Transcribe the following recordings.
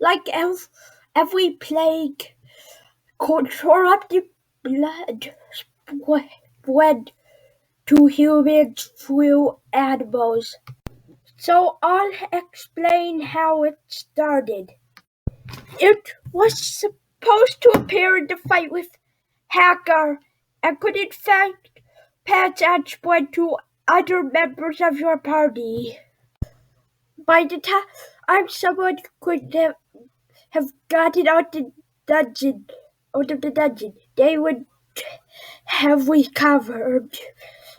Like every plague, corrupted blood spread to humans through animals. So I'll explain how it started. It was supposed to appear in the fight with Hacker and could in fact pass and spread to other members of your party. By the time someone could have gotten out of the dungeon, they would have recovered,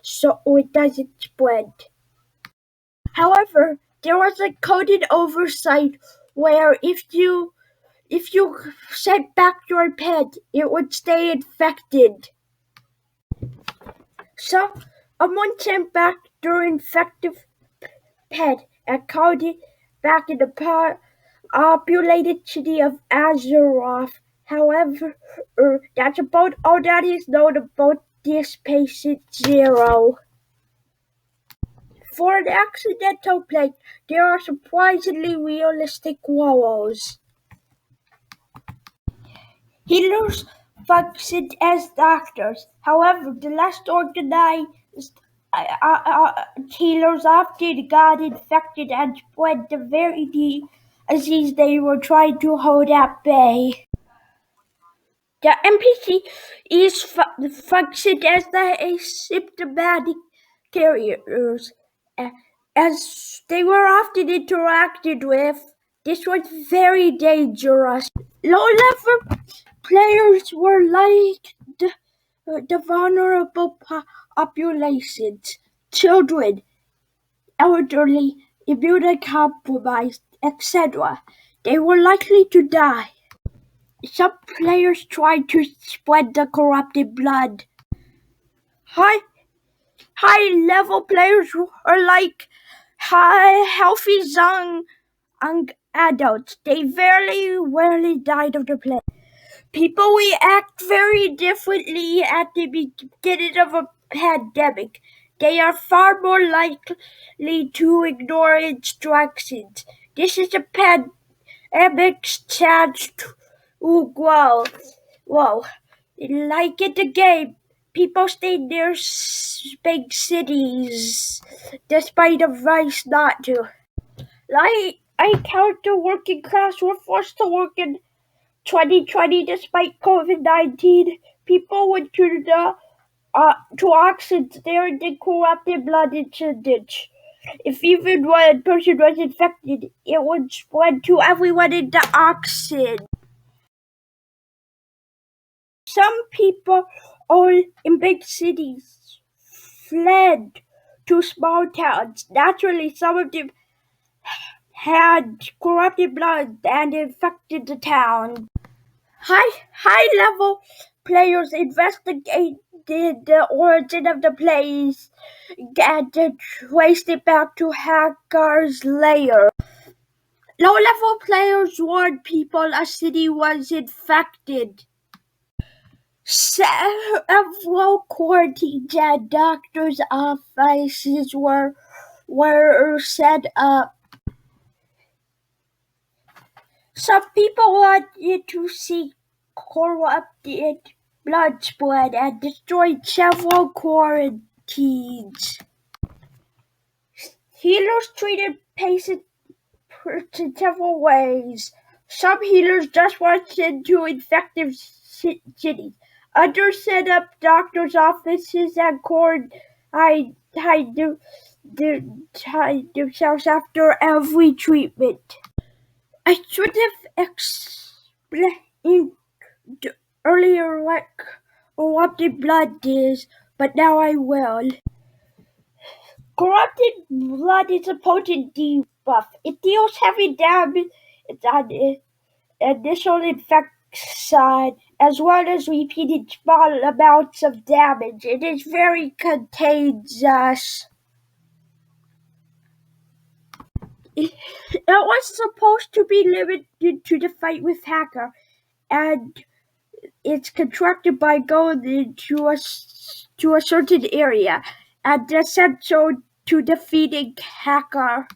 so it doesn't spread. However, there was a coded oversight where if you sent back your pet, it would stay infected. So, someone sent back their infected pet and coded back in the populated city of Azeroth. However, that's about all that is known about this patient zero. For an accidental plague, there are surprisingly realistic walls. Healers functioned as doctors. However, the less organized healers often got infected and spread the very disease they were trying to hold at bay. The NPCs functioned as the asymptomatic carriers, as they were often interacted with. This was very dangerous. Low-level players were like the vulnerable populations, children, elderly, immunocompromised, etc. They were likely to die. Some players tried to spread the corrupted blood. High level players are like healthy young adults. They rarely died of the plague. People react very differently at the beginning of a pandemic. They are far more likely to ignore instructions. This is a pandemic's chance to grow. Whoa. Like in the game, people stay near big cities despite advice not to. Like, I count the working class were forced to work in 2020 despite COVID-19. People went to auctions during the corrupted blood incident. If even one person was infected, it would spread to everyone in the auction. Some people in big cities fled to small towns. Naturally, some of them had corrupted blood and infected the town. High level players investigated the origin of the plague and traced it back to Hacker's lair. Low level players warned people a city was infected. Several quarantines and doctors' offices were set up. Some people wanted to see corrupted blood spread and destroyed several quarantines. Healers treated patients in several ways. Some healers just wanted to infected cities. Others set up doctors' offices and quarantined themselves after every treatment. I should have explained earlier what the blood is, but now I will. Corrupted blood is a potent debuff. It deals heavy damage on initial infection, as well as repeated small amounts of damage. It is very contagious. It was supposed to be limited to the fight with Hacker, and it's contracted by going into to a certain area, and essential to defeating Hacker.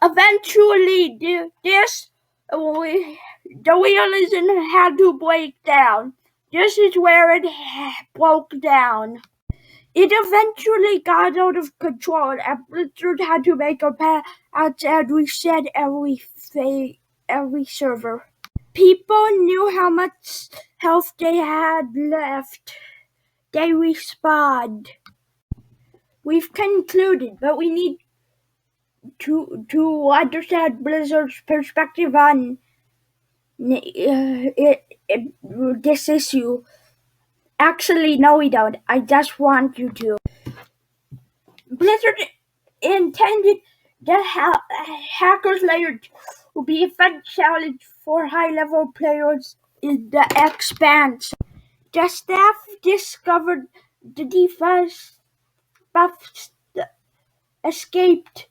Eventually, this The wheel isn't had to break down. This is where it broke down. It eventually got out of control, and Blizzard had to make a patch and reset every server. People knew how much health they had left. They respawned. We've concluded, but we need to understand Blizzard's perspective on this issue. Actually, no, we don't. I just want you to. Blizzard intended the Hackers Lair to be a fun challenge for high-level players in the expanse. The staff discovered the defense buffs escaped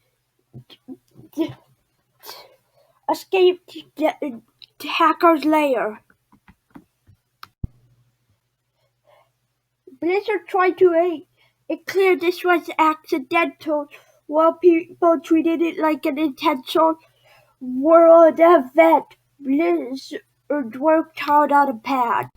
the Hackers Lair. Blizzard tried to make it clear this was accidental, while people treated it like an intentional world event. Blizzard worked hard on a patch.